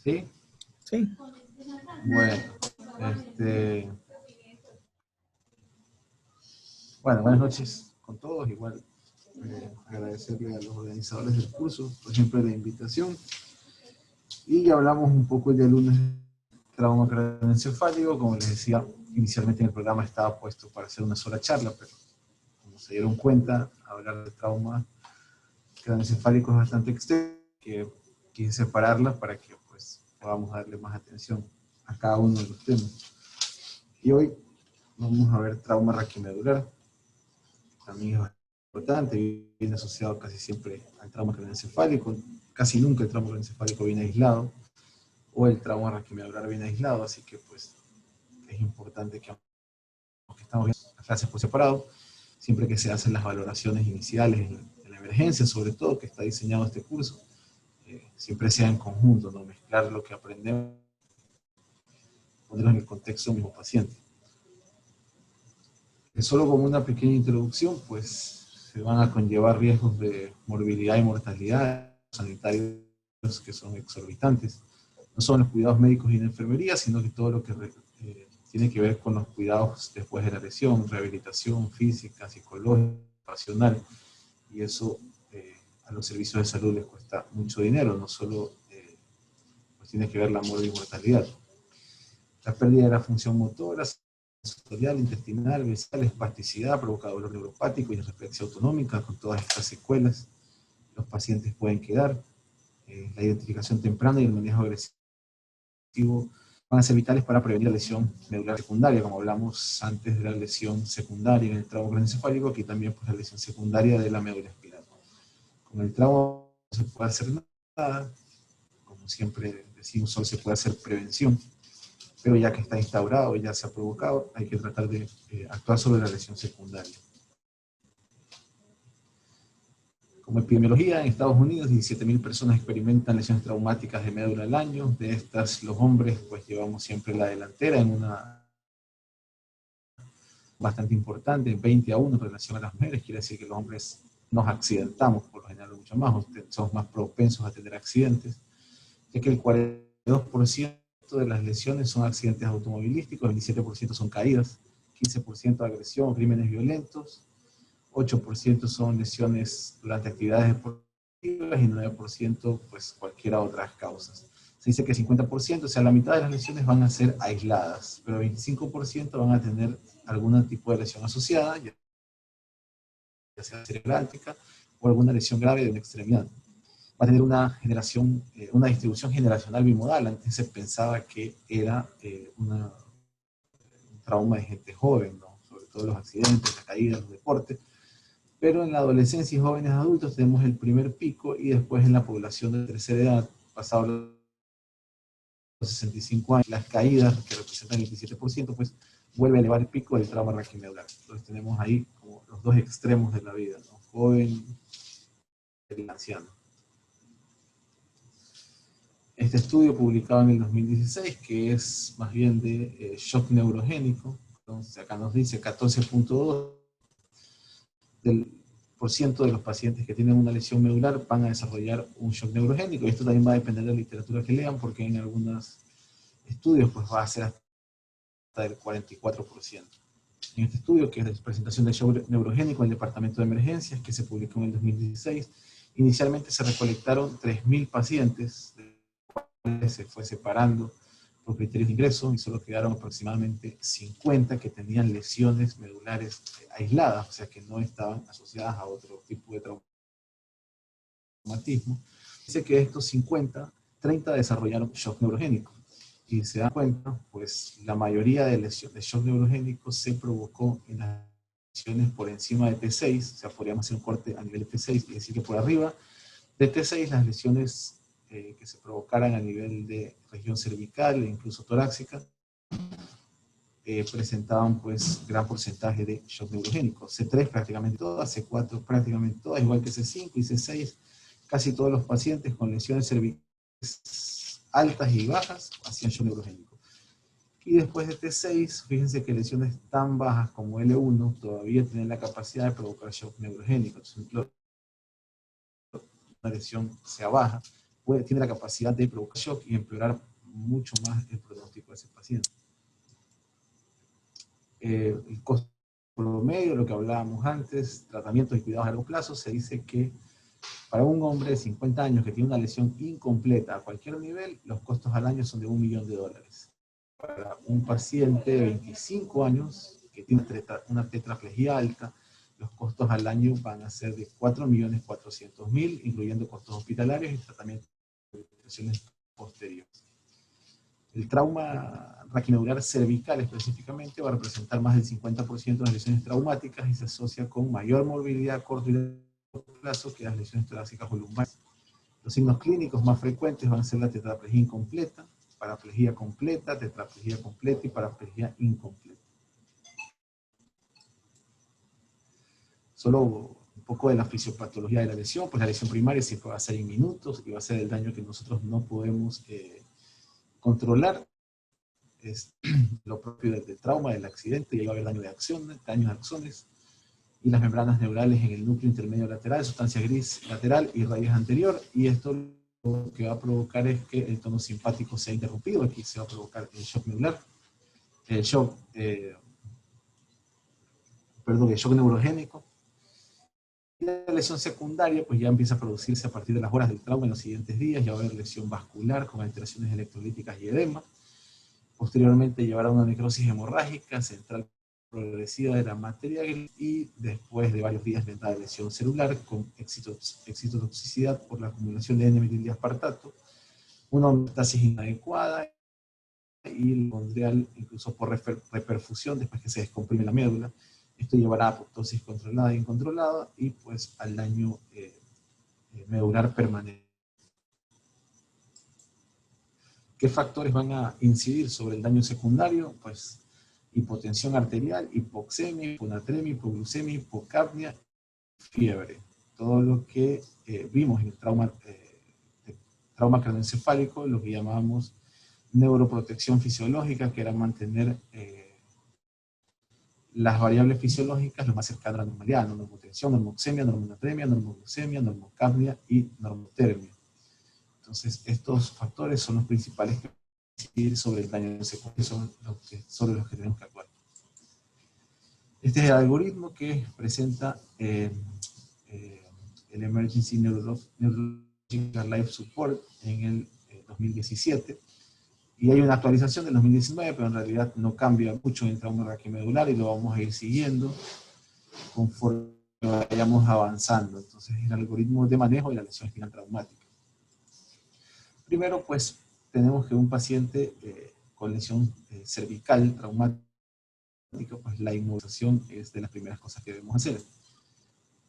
¿Sí? Sí. Bueno, buenas noches con todos. Igual agradecerle a los organizadores del curso, por ejemplo, la invitación. Y ya hablamos un poco el día lunes de trauma craneoencefálico. Como les decía, inicialmente en el programa estaba puesto para hacer una sola charla, pero como se dieron cuenta, hablar de trauma craneoencefálico es bastante extenso, que quise separarla para que pues, podamos darle más atención a cada uno de los temas. Y hoy vamos a ver trauma raquimedular. También es importante, viene asociado casi siempre al trauma craneoencefálico. Casi nunca el trauma craneoencefálico viene aislado, o el trauma raquimedular viene aislado, así que pues es importante que, aunque estamos viendo las clases por separado, siempre que se hacen las valoraciones iniciales en la emergencia, sobre todo que está diseñado este curso, siempre sea en conjunto, no mezclar lo que aprendemos, ponerlo en el contexto del mismo paciente. Solo como una pequeña introducción, pues se van a conllevar riesgos de morbilidad y mortalidad sanitarios que son exorbitantes. No solo los cuidados médicos y de enfermería, sino que todo lo que tiene que ver con los cuidados después de la lesión, rehabilitación física, psicológica, ocupacional, y eso a los servicios de salud les cuesta mucho dinero, no solo pues tiene que ver la muerte y mortalidad. La pérdida de la función motora, sensorial, intestinal, visual, espasticidad, provoca dolor neuropático y reflexia autonómica. Con todas estas secuelas, los pacientes pueden quedar. La identificación temprana y el manejo agresivo van a ser vitales para prevenir la lesión medular secundaria, como hablamos antes de la lesión secundaria en el trauma craneoencefálico, aquí también pues, la lesión secundaria de la médula espinal. Con el trauma no se puede hacer nada, como siempre decimos, solo se puede hacer prevención, pero ya que está instaurado y ya se ha provocado, hay que tratar de actuar sobre la lesión secundaria. Como epidemiología, en Estados Unidos 17.000 personas experimentan lesiones traumáticas de médula al año. De estas, los hombres pues llevamos siempre la delantera en una bastante importante, 20-1 en relación a las mujeres. Quiere decir que los hombres nos accidentamos por lo general mucho más, somos más propensos a tener accidentes, ya que el 42% de las lesiones son accidentes automovilísticos, el 27% son caídas, 15% agresión, crímenes violentos, 8% son lesiones durante actividades deportivas y 9% pues cualquiera otras causas. Se dice que 50%, o sea, la mitad de las lesiones van a ser aisladas, pero 25% van a tener algún tipo de lesión asociada, ya sea cerebráltica o alguna lesión grave de una extremidad. Va a tener una distribución generacional bimodal. Antes se pensaba que era un trauma de gente joven, ¿no? Sobre todo los accidentes, las caídas, los deportes, pero en la adolescencia y jóvenes adultos tenemos el primer pico y después en la población de tercera edad, pasado los 65 años, las caídas que representan el 27%, pues vuelve a elevar el pico del trauma raquimedular. Entonces tenemos ahí como los dos extremos de la vida, ¿no? Joven y el anciano. Este estudio publicado en el 2016, que es más bien de shock neurogénico, entonces acá nos dice 14.2 del por ciento de los pacientes que tienen una lesión medular van a desarrollar un shock neurogénico. Y esto también va a depender de la literatura que lean, porque en algunos estudios pues, va a ser hasta el 44%. En este estudio, que es de presentación de shock neurogénico en el Departamento de Emergencias, que se publicó en el 2016, inicialmente se recolectaron 3.000 pacientes, se fue separando por criterios de ingreso y solo quedaron aproximadamente 50 que tenían lesiones medulares aisladas, o sea que no estaban asociadas a otro tipo de traumatismo. Dice que de estos 50, 30 desarrollaron shock neurogénico. Y se dan cuenta, pues la mayoría de lesiones de shock neurogénico se provocó en las lesiones por encima de T6, o sea, podríamos hacer un corte a nivel de T6 y decir que por arriba de T6 las lesiones que se provocaran a nivel de región cervical e incluso torácica, presentaban pues gran porcentaje de shock neurogénico. C3 prácticamente todas, C4 prácticamente todas, igual que C5 y C6, casi todos los pacientes con lesiones cervicales altas y bajas hacían shock neurogénico. Y después de T6, fíjense que lesiones tan bajas como L1 todavía tienen la capacidad de provocar shock neurogénico. Por ejemplo, una lesión sea baja, tiene la capacidad de provocar shock y empeorar mucho más el pronóstico de ese paciente. El costo promedio, lo que hablábamos antes, tratamientos y cuidados a largo plazo, se dice que para un hombre de 50 años que tiene una lesión incompleta a cualquier nivel, los costos al año son de $1 millón. Para un paciente de 25 años que tiene una tetraplegia alta, los costos al año van a ser de 4.400.000, incluyendo costos hospitalarios y tratamientos de lesiones posteriores. El trauma raquimedular cervical específicamente va a representar más del 50% de las lesiones traumáticas y se asocia con mayor morbilidad a corto y largo plazo que las lesiones torácicas o lumbares. Los signos clínicos más frecuentes van a ser la tetraplegia incompleta, paraplegia completa, tetraplegia completa y paraplegia incompleta. Solo un poco de la fisiopatología de la lesión, pues la lesión primaria siempre va a ser en minutos y va a ser el daño que nosotros no podemos controlar. Es lo propio del trauma, del accidente, y ahí va a haber daño de daños de axones, y las membranas neurales en el núcleo intermedio lateral, sustancia gris lateral y raíz anterior, y esto lo que va a provocar es que el tono simpático sea interrumpido. Aquí se va a provocar el shock medular, el shock, el shock neurogénico. Y la lesión secundaria pues ya empieza a producirse a partir de las horas del trauma en los siguientes días. Ya va a haber lesión vascular con alteraciones electrolíticas y edema. Posteriormente llevará a una necrosis hemorrágica central progresiva de la materia gris, y después de varios días de lesión celular con excitotoxicidad por la acumulación de N-metildiaspartato, una homeostasis inadecuada y el condrial incluso por reperfusión después que se descomprime la médula. Esto llevará a apoptosis controlada e incontrolada y pues al daño medular permanente. ¿Qué factores van a incidir sobre el daño secundario? Pues hipotensión arterial, hipoxemia, hiponatremia, hipoglucemia, hipocapnia, fiebre. Todo lo que vimos en el trauma craneoencefálico, lo que llamamos neuroprotección fisiológica, que era mantener las variables fisiológicas lo más cercano a la normalidad: normotensión, normoxemia, normonatremia, normoglucemia, normocapnia y normotermia. Entonces, estos factores son los principales que incidir sobre el daño secundario, sobre los que tenemos que actuar. Este es el algoritmo que presenta el Emergency Neurological Life Support en el 2017. Y hay una actualización del 2019, pero en realidad no cambia mucho en el trauma raquimedular y lo vamos a ir siguiendo conforme vayamos avanzando. Entonces, el algoritmo de manejo de la lesión espinal traumática. Primero, pues, tenemos que un paciente con lesión cervical traumática, pues la inmovilización es de las primeras cosas que debemos hacer.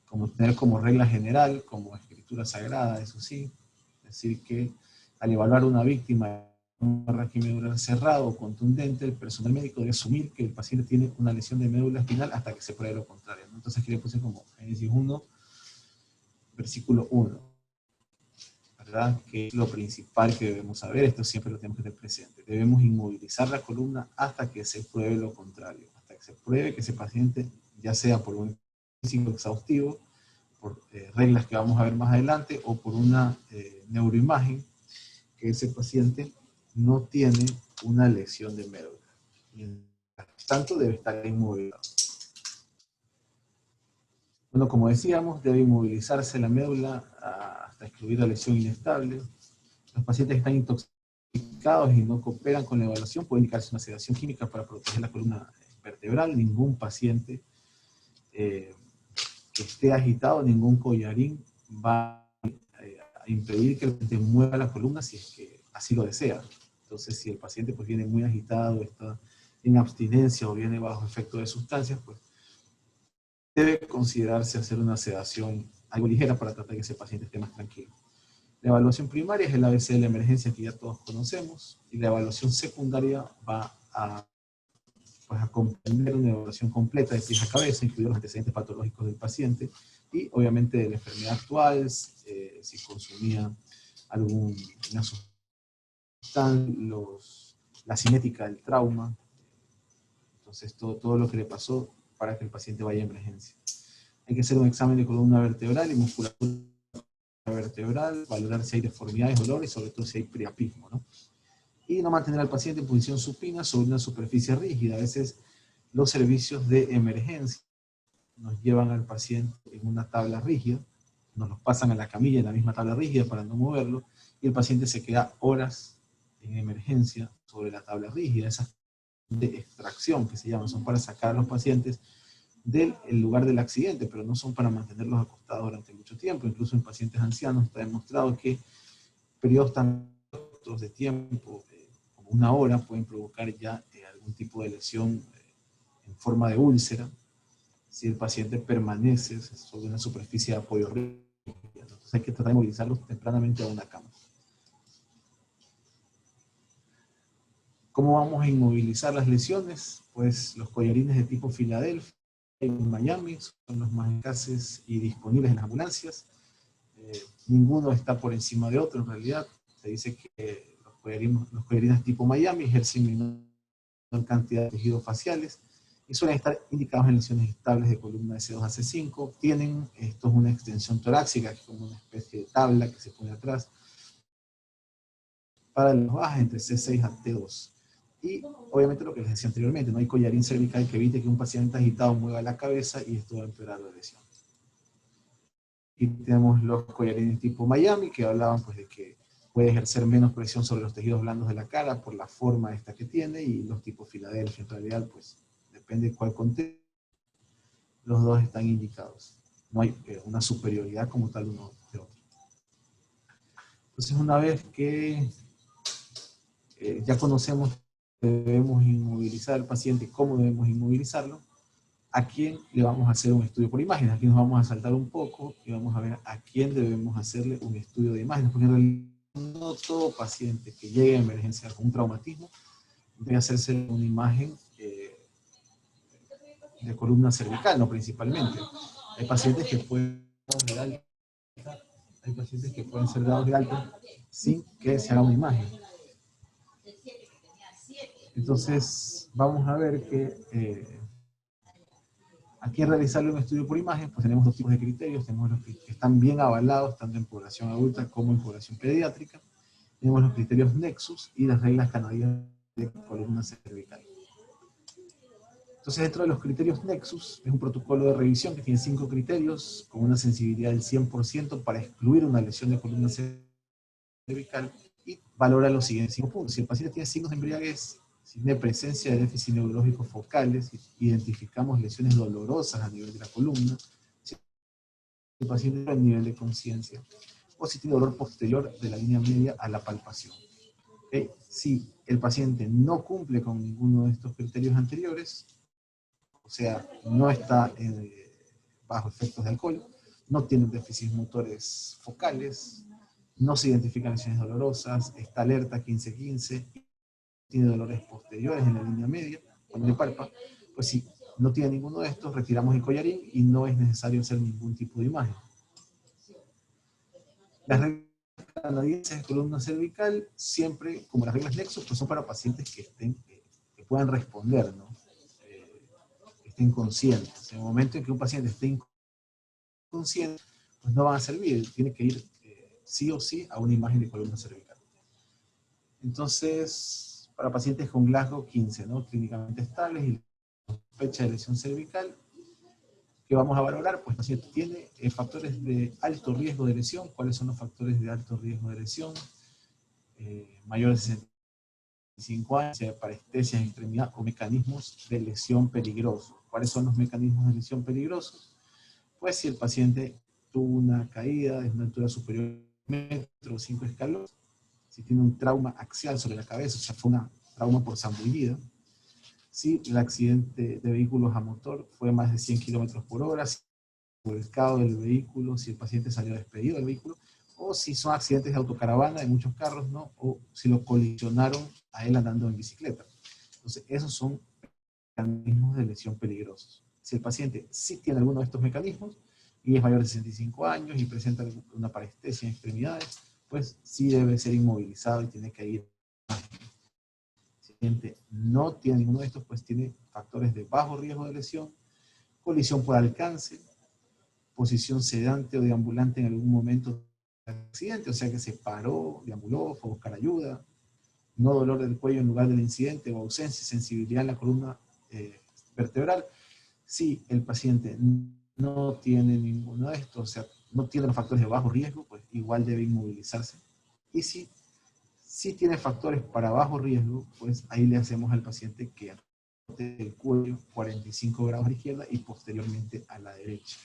Como tener como regla general, como escritura sagrada, eso sí, decir que al evaluar una víctima un raquimedular cerrado o contundente, el personal médico debe asumir que el paciente tiene una lesión de médula espinal hasta que se pruebe lo contrario, ¿no? Entonces aquí le puse como Génesis 1, versículo 1, ¿verdad? Que es lo principal que debemos saber. Esto siempre lo tenemos que tener presente. Debemos inmovilizar la columna hasta que se pruebe lo contrario, hasta que se pruebe que ese paciente, ya sea por un físico exhaustivo, por reglas que vamos a ver más adelante, o por una neuroimagen, que ese paciente no tiene una lesión de médula. Mientras tanto, debe estar inmovilizado. Bueno, como decíamos, debe inmovilizarse la médula hasta excluir la lesión inestable. Los pacientes que están intoxicados y no cooperan con la evaluación pueden indicarse una sedación química para proteger la columna vertebral. Ningún paciente que esté agitado, ningún collarín va a impedir que el paciente mueva la columna si es que así lo desea. Entonces, si el paciente pues viene muy agitado, está en abstinencia o viene bajo efecto de sustancias, pues debe considerarse hacer una sedación algo ligera para tratar que ese paciente esté más tranquilo. La evaluación primaria es el ABC de la emergencia que ya todos conocemos, y la evaluación secundaria va a, pues, a comprender una evaluación completa de pies a cabeza, incluidos los antecedentes patológicos del paciente y obviamente de la enfermedad actual, si consumía alguna sustancia, la cinética del trauma. Entonces todo lo que le pasó para que el paciente vaya a emergencia. Hay que hacer un examen de columna vertebral y musculatura vertebral, valorar si hay deformidades, dolor y sobre todo si hay priapismo, ¿no? Y no mantener al paciente en posición supina sobre una superficie rígida. A veces los servicios de emergencia nos llevan al paciente en una tabla rígida, nos los pasan a la camilla en la misma tabla rígida para no moverlo, y el paciente se queda horas en emergencia sobre la tabla rígida. Esas de extracción que se llaman son para sacar a los pacientes del lugar del accidente, pero no son para mantenerlos acostados durante mucho tiempo. Incluso en pacientes ancianos está demostrado que periodos tan cortos de tiempo, como una hora, pueden provocar ya algún tipo de lesión en forma de úlcera, si el paciente permanece sobre una superficie de apoyo rígida. Entonces hay que tratar de movilizarlos tempranamente a una cama. ¿Cómo vamos a inmovilizar las lesiones? Pues los collarines de tipo Filadelfia en Miami son los más eficaces y disponibles en las ambulancias. Ninguno está por encima de otro en realidad. Se dice que los collarines tipo Miami ejercen menor cantidad de tejidos faciales y suelen estar indicados en lesiones estables de columna de C2 a C5. Tienen, esto es una extensión torácica, que es como una especie de tabla que se pone atrás, para las bajas entre C6 a T2. Y obviamente lo que les decía anteriormente, no hay collarín cervical que evite que un paciente agitado mueva la cabeza y esto va a empeorar la lesión. Y tenemos los collarines tipo Miami, que hablaban pues de que puede ejercer menos presión sobre los tejidos blandos de la cara por la forma esta que tiene, y los tipos Filadelfia, en realidad pues depende de cuál contexto, los dos están indicados. No hay una superioridad como tal uno de otro. Entonces una vez que ya conocemos que debemos inmovilizar al paciente, cómo debemos inmovilizarlo, a quién le vamos a hacer un estudio por imágenes. Aquí nos vamos a saltar un poco y vamos a ver a quién debemos hacerle un estudio de imágenes, porque en realidad no todo paciente que llegue a emergencia con un traumatismo debe hacerse una imagen de columna cervical, no principalmente. Hay pacientes que pueden ser dados de alta, hay pacientes que pueden ser dados de alta sin que se haga una imagen. Entonces, vamos a ver que aquí en realizarle un estudio por imagen, pues tenemos dos tipos de criterios. Tenemos los que están bien avalados, tanto en población adulta como en población pediátrica. Tenemos los criterios Nexus y las reglas canadienses de columna cervical. Entonces, dentro de los criterios Nexus, es un protocolo de revisión que tiene 5 criterios, con una sensibilidad del 100% para excluir una lesión de columna cervical, y valora los siguientes 5 puntos. Si el paciente tiene signos de embriaguez, si tiene presencia de déficit neurológico focales, si identificamos lesiones dolorosas a nivel de la columna, si el paciente tiene un nivel de conciencia, o si tiene dolor posterior de la línea media a la palpación. ¿Okay? Si el paciente no cumple con ninguno de estos criterios anteriores, o sea, no está bajo efectos de alcohol, no tiene déficits motores focales, no se identifican lesiones dolorosas, está alerta 15-15, tiene dolores posteriores en la línea media, cuando le palpa, pues si no tiene ninguno de estos, retiramos el collarín y no es necesario hacer ningún tipo de imagen. Las reglas canadienses de columna cervical, siempre, como las reglas Nexus, pues son para pacientes que que puedan responder, ¿no? Que estén conscientes. En el momento en que un paciente esté inconsciente, pues no van a servir, tiene que ir sí o sí a una imagen de columna cervical. Entonces, para pacientes con Glasgow 15, ¿no? Clínicamente estables y sospecha de lesión cervical, ¿qué vamos a valorar? Pues el paciente tiene factores de alto riesgo de lesión. ¿Cuáles son los factores de alto riesgo de lesión? Mayor de 65 años, parestesias en extremidad o mecanismos de lesión peligrosos. ¿Cuáles son los mecanismos de lesión peligrosos? Pues si el paciente tuvo una caída de una altura superior a 1 metro o 5 escalones, si tiene un trauma axial sobre la cabeza, o sea, fue un trauma por zambullida, si el accidente de vehículos a motor fue más de 100 kilómetros por hora, si el volcado del vehículo, si el paciente salió despedido del vehículo, o si son accidentes de autocaravana de muchos carros, ¿no? O si lo colisionaron a él andando en bicicleta. Entonces, esos son mecanismos de lesión peligrosos. Si el paciente sí tiene alguno de estos mecanismos y es mayor de 65 años y presenta una parestesia en extremidades, pues sí debe ser inmovilizado y tiene que ir. Si el paciente no tiene ninguno de estos, pues tiene factores de bajo riesgo de lesión, colisión por alcance, posición sedante o deambulante en algún momento accidente, o sea que se paró, deambuló, fue a buscar ayuda, no dolor del cuello en lugar del incidente o ausencia, sensibilidad en la columna vertebral. Si el paciente no tiene ninguno de estos, o sea, no tiene los factores de bajo riesgo, pues igual debe inmovilizarse. Y si tiene factores para bajo riesgo, pues ahí le hacemos al paciente que rote el cuello 45 grados a la izquierda y posteriormente a la derecha.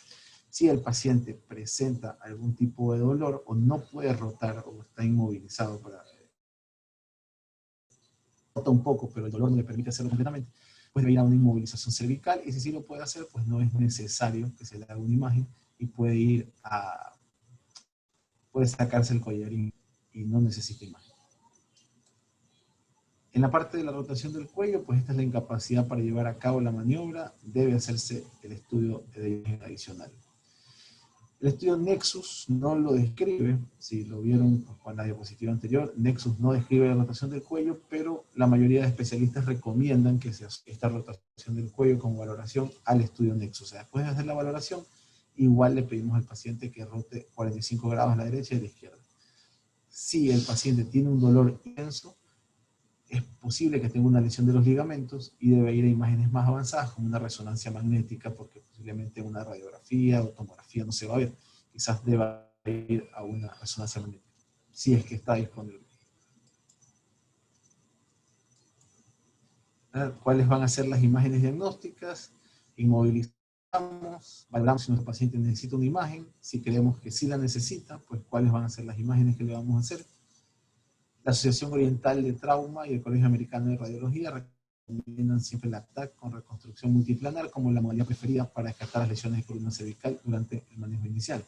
Si el paciente presenta algún tipo de dolor o no puede rotar o está inmovilizado, rota un poco, pero el dolor no le permite hacerlo completamente, pues debe ir a una inmovilización cervical, y si sí lo puede hacer, pues no es necesario que se le haga una imagen y puede sacarse el collarín y no necesita imagen. En la parte de la rotación del cuello, pues esta es la incapacidad para llevar a cabo la maniobra, debe hacerse el estudio de imagen adicional. El estudio Nexus no lo describe, si lo vieron con la diapositiva anterior, Nexus no describe la rotación del cuello, pero la mayoría de especialistas recomiendan que se haga esta rotación del cuello con valoración al estudio Nexus. O sea, después de hacer la valoración, igual le pedimos al paciente que rote 45 grados a la derecha y a la izquierda. Si el paciente tiene un dolor intenso, es posible que tenga una lesión de los ligamentos y debe ir a imágenes más avanzadas como una resonancia magnética, porque posiblemente una radiografía o tomografía no se va a ver. Quizás deba ir a una resonancia magnética, si es que está disponible. ¿Cuáles van a ser las imágenes diagnósticas? Inmovilizamos, valoramos si nuestro paciente necesita una imagen. Si creemos que sí la necesita, pues cuáles van a ser las imágenes que le vamos a hacer. La Asociación Oriental de Trauma y el Colegio Americano de Radiología recomiendan siempre la TAC con reconstrucción multiplanar como la modalidad preferida para descartar las lesiones de columna cervical durante el manejo inicial.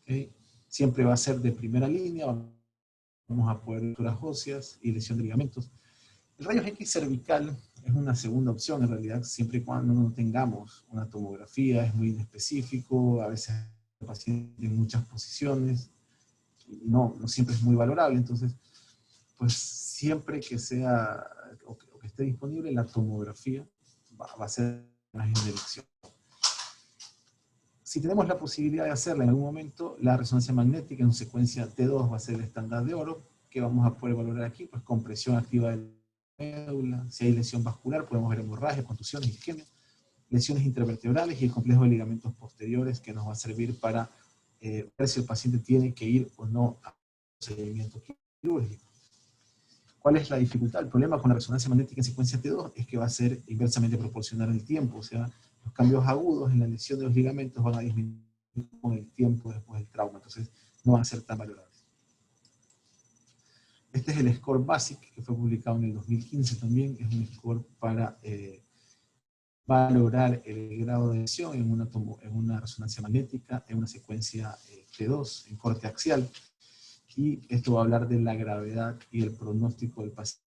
¿Okay? Siempre va a ser de primera línea, vamos a poder rupturas óseas y lesión de ligamentos. El rayos X cervical es una segunda opción en realidad, siempre y cuando no tengamos una tomografía, es muy inespecífico, a veces el paciente en muchas posiciones, no siempre es muy valorable, entonces pues siempre que sea o que esté disponible la tomografía va a ser una imagen de elección. Si tenemos la posibilidad de hacerla en algún momento, la resonancia magnética en secuencia T2 va a ser el estándar de oro, que vamos a poder valorar aquí, pues compresión activa de la médula, si hay lesión vascular podemos ver hemorragia, contusiones, isquemia, lesiones intervertebrales y el complejo de ligamentos posteriores que nos va a servir para ver si el paciente tiene que ir o no a procedimiento quirúrgico. ¿Cuál es la dificultad? El problema con la resonancia magnética en secuencia T2 es que va a ser inversamente proporcional al tiempo, o sea, los cambios agudos en la lesión de los ligamentos van a disminuir con el tiempo después del trauma, entonces no van a ser tan valorables. Este es el score BASIC, que fue publicado en el 2015 también, es un score para valorar el grado de lesión en una resonancia magnética, en una secuencia T2, en corte axial, y esto va a hablar de la gravedad y el pronóstico del paciente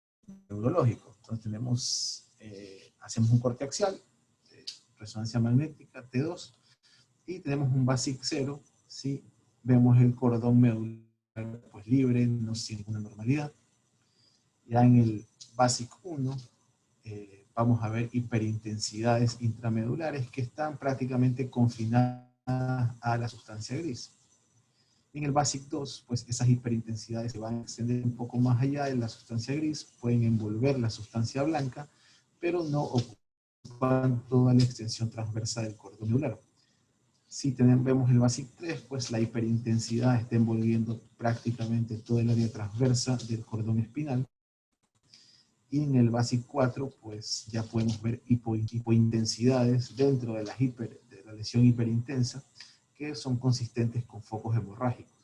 neurológico. Entonces hacemos un corte axial, resonancia magnética, T2, y tenemos un BASIC 0, si vemos el cordón medular pues libre, no sin ninguna normalidad. Ya en el BASIC 1 vamos a ver hiperintensidades intramedulares que están prácticamente confinadas a la sustancia gris. En el BASIC 2, pues esas hiperintensidades se van a extender un poco más allá de la sustancia gris, pueden envolver la sustancia blanca, pero no ocupan toda la extensión transversa del cordón medular. Si vemos el BASIC 3, pues la hiperintensidad está envolviendo prácticamente todo el área transversa del cordón espinal. Y en el BASIC 4, pues ya podemos ver hipointensidades dentro de la lesión hiperintensa, que son consistentes con focos hemorrágicos.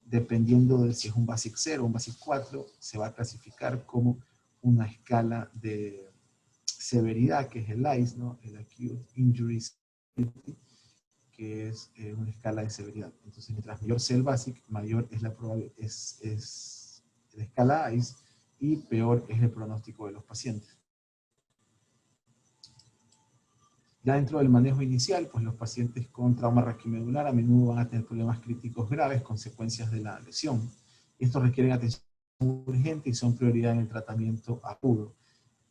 Dependiendo de si es un BASIC 0 o un BASIC 4, se va a clasificar como una escala de severidad, que es el ICE, ¿no? El Acute Injury Severity, que es una escala de severidad. Entonces, mientras mayor sea el BASIC, mayor es la probabilidad, es la escala ICE, y peor es el pronóstico de los pacientes. Ya dentro del manejo inicial, pues los pacientes con trauma raquimedular a menudo van a tener problemas críticos graves, consecuencias de la lesión. Estos requieren atención urgente y son prioridad en el tratamiento agudo.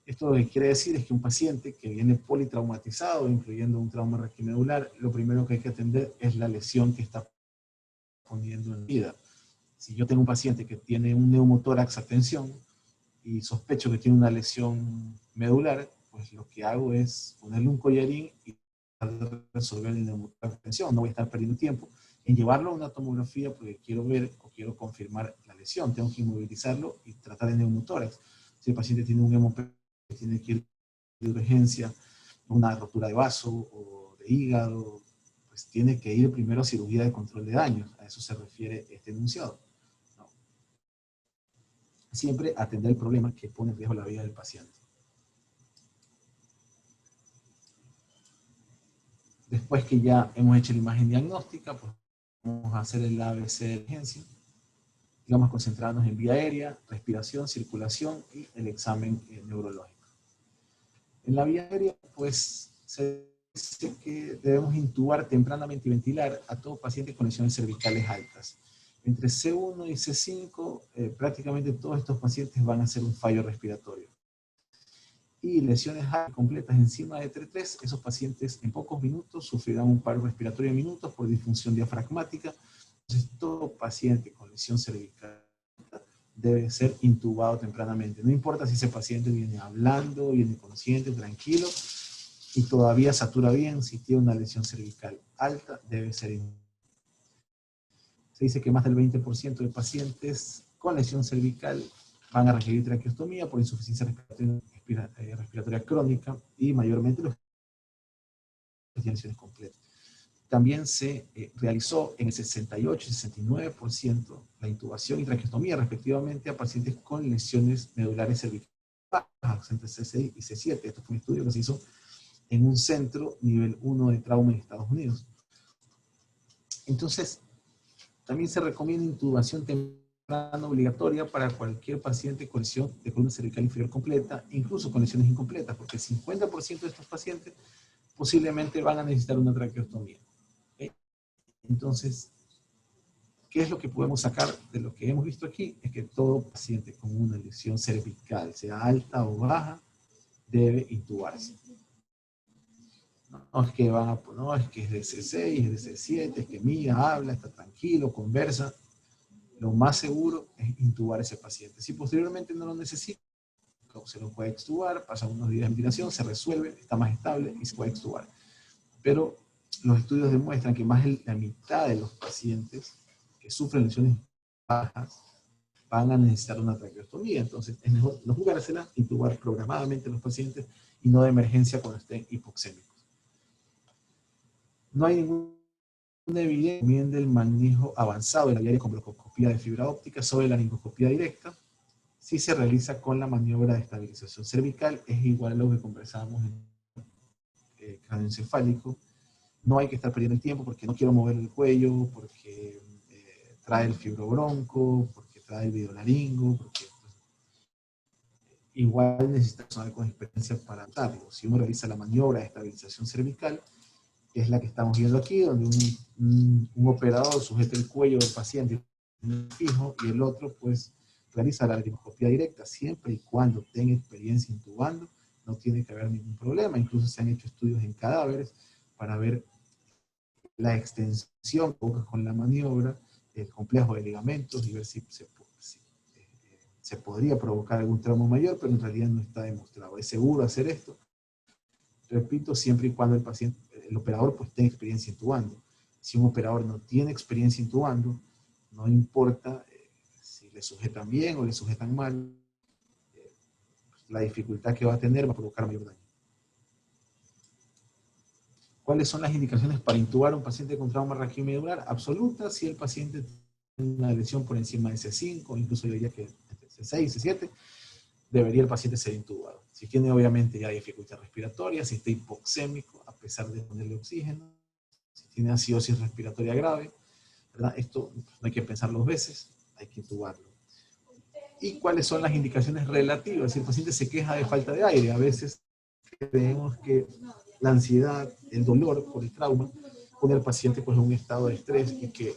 Esto lo que quiere decir es que un paciente que viene politraumatizado, incluyendo un trauma raquimedular, lo primero que hay que atender es la lesión que está poniendo en vida. Si yo tengo un paciente que tiene un neumotórax a tensión y sospecho que tiene una lesión medular, pues lo que hago es ponerle un collarín y resolver el neumotórax a tensión. No voy a estar perdiendo tiempo en llevarlo a una tomografía porque quiero ver o quiero confirmar la lesión. Tengo que inmovilizarlo y tratar el neumotórax. Si el paciente tiene un hemoperitoneo, tiene que ir de urgencia, una rotura de vaso o de hígado, pues tiene que ir primero a cirugía de control de daños. A eso se refiere este enunciado, ¿no? Siempre atender el problema que pone en riesgo la vida del paciente. Después que ya hemos hecho la imagen diagnóstica, pues vamos a hacer el ABC de urgencia. Y vamos a concentrarnos en vía aérea, respiración, circulación y el examen neurológico. En la vía aérea, pues se dice que debemos intubar tempranamente y ventilar a todo paciente con lesiones cervicales altas. Entre C1 y C5, prácticamente todos estos pacientes van a hacer un fallo respiratorio. Y lesiones completas encima de T3, esos pacientes en pocos minutos sufrirán un paro respiratorio en minutos por disfunción diafragmática. Entonces, todo paciente con lesión cervical debe ser intubado tempranamente. No importa si ese paciente viene hablando, viene consciente, tranquilo, y todavía satura bien, si tiene una lesión cervical alta, debe ser intubado. Se dice que más del 20% de pacientes con lesión cervical van a requerir traqueostomía por insuficiencia respiratoria crónica y mayormente los que tienen lesiones completas. También se realizó en el 68 y 69% la intubación y traqueostomía respectivamente a pacientes con lesiones medulares cervicales bajas entre C6 y C7. Esto fue un estudio que se hizo en un centro nivel 1 de trauma en Estados Unidos. Entonces, también se recomienda intubación temprana obligatoria para cualquier paciente con lesión de columna cervical inferior completa, incluso con lesiones incompletas, porque el 50% de estos pacientes posiblemente van a necesitar una traqueostomía. ¿Okay? Entonces, ¿qué es lo que podemos sacar de lo que hemos visto aquí? Es que todo paciente con una lesión cervical, sea alta o baja, debe intubarse. No es que van a, no, es que es de C6, es de C7, es que mira, habla, está tranquilo, conversa. Lo más seguro es intubar a ese paciente. Si posteriormente no lo necesita, se lo puede extubar, pasa unos días de ventilación, se resuelve, está más estable y se puede extubar. Pero los estudios demuestran que más de la mitad de los pacientes que sufren lesiones bajas van a necesitar una traqueostomía. Entonces es mejor no jugársela, intubar programadamente a los pacientes y no de emergencia cuando estén hipoxémicos. No hay ninguna evidencia del manejo avanzado de la vía con broncoscopía de fibra óptica sobre la laringoscopía directa. Si se realiza con la maniobra de estabilización cervical, es igual a lo que conversábamos en el cráneo encefálico. No hay que estar perdiendo el tiempo porque no quiero mover el cuello, porque trae el fibrobronco, porque trae el videolaringo, porque pues, igual necesita personal con experiencia para tratarlo. Si uno realiza la maniobra de estabilización cervical, que es la que estamos viendo aquí, donde un operador sujeta el cuello del paciente fijo y el otro pues realiza la laringoscopía directa siempre y cuando tenga experiencia intubando, no tiene que haber ningún problema. Incluso se han hecho estudios en cadáveres para ver la extensión con la maniobra, el complejo de ligamentos y ver si se podría provocar algún trauma mayor, pero en realidad no está demostrado. Es seguro hacer esto, repito, siempre y cuando el operador pues tenga experiencia intubando. Si un operador no tiene experiencia intubando, no importa si le sujetan bien o le sujetan mal, la dificultad que va a tener va a provocar mayor daño. ¿Cuáles son las indicaciones para intubar a un paciente con trauma raquiomedular? Absoluta, si el paciente tiene una lesión por encima de C5, incluso yo diría que C6, C7, debería el paciente ser intubado. Si tiene obviamente ya dificultad respiratoria, si está hipoxémico, a pesar de ponerle oxígeno, si tiene acidosis respiratoria grave, ¿verdad? Esto no hay que pensar dos veces, hay que intubarlo. ¿Y cuáles son las indicaciones relativas? Si el paciente se queja de falta de aire, a veces creemos que la ansiedad, el dolor por el trauma, pone al paciente pues, en un estado de estrés y que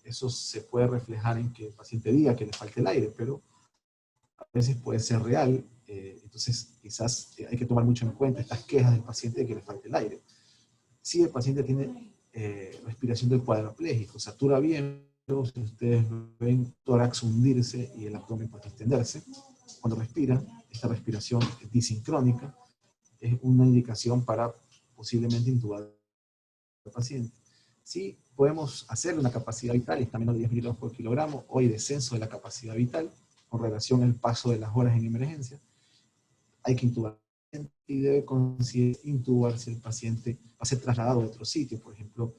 eso se puede reflejar en que el paciente diga que le falta el aire, pero a veces puede ser real. Entonces quizás hay que tomar mucho en cuenta estas quejas del paciente de que le falta el aire. Si el paciente tiene respiración del cuadrapléjico, satura bien, si ustedes ven tórax hundirse y el abdomen puede extenderse, cuando respira, esta respiración disincrónica es una indicación para posiblemente intubar al paciente. Si podemos hacer una capacidad vital, está menos de 10 miligramos por kilogramo, o hay descenso de la capacidad vital con relación al paso de las horas en emergencia, hay que intubar y debe considerar intubar si el paciente va a ser trasladado a otro sitio, por ejemplo,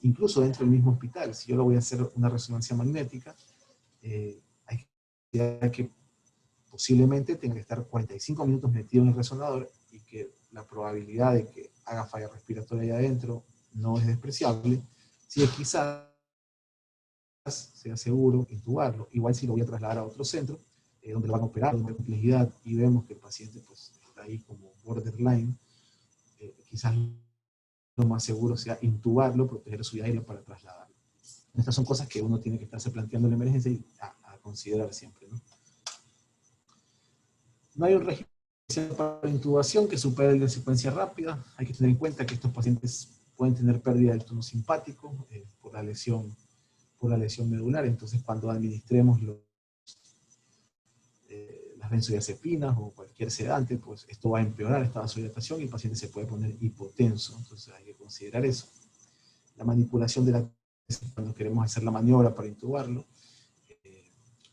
incluso dentro del mismo hospital. Si yo le voy a hacer una resonancia magnética, hay que posiblemente tenga que estar 45 minutos metido en el resonador y que la probabilidad de que haga falla respiratoria ahí adentro no es despreciable. Si es quizás sea seguro intubarlo. Igual si lo voy a trasladar a otro centro, donde lo van a operar, donde hay complejidad, y vemos que el paciente pues, está ahí como borderline, quizás lo más seguro sea intubarlo, proteger su aire para trasladarlo. Estas son cosas que uno tiene que estarse planteando en la emergencia y a considerar siempre, ¿no? No hay un régimen para intubación que supere la secuencia rápida. Hay que tener en cuenta que estos pacientes pueden tener pérdida del tono simpático por la lesión medular. Entonces, cuando administremos las benzodiazepinas o cualquier sedante, pues esto va a empeorar esta vasodilatación y el paciente se puede poner hipotenso. Entonces, hay que considerar eso. La manipulación de la tesis, cuando queremos hacer la maniobra para intubarlo,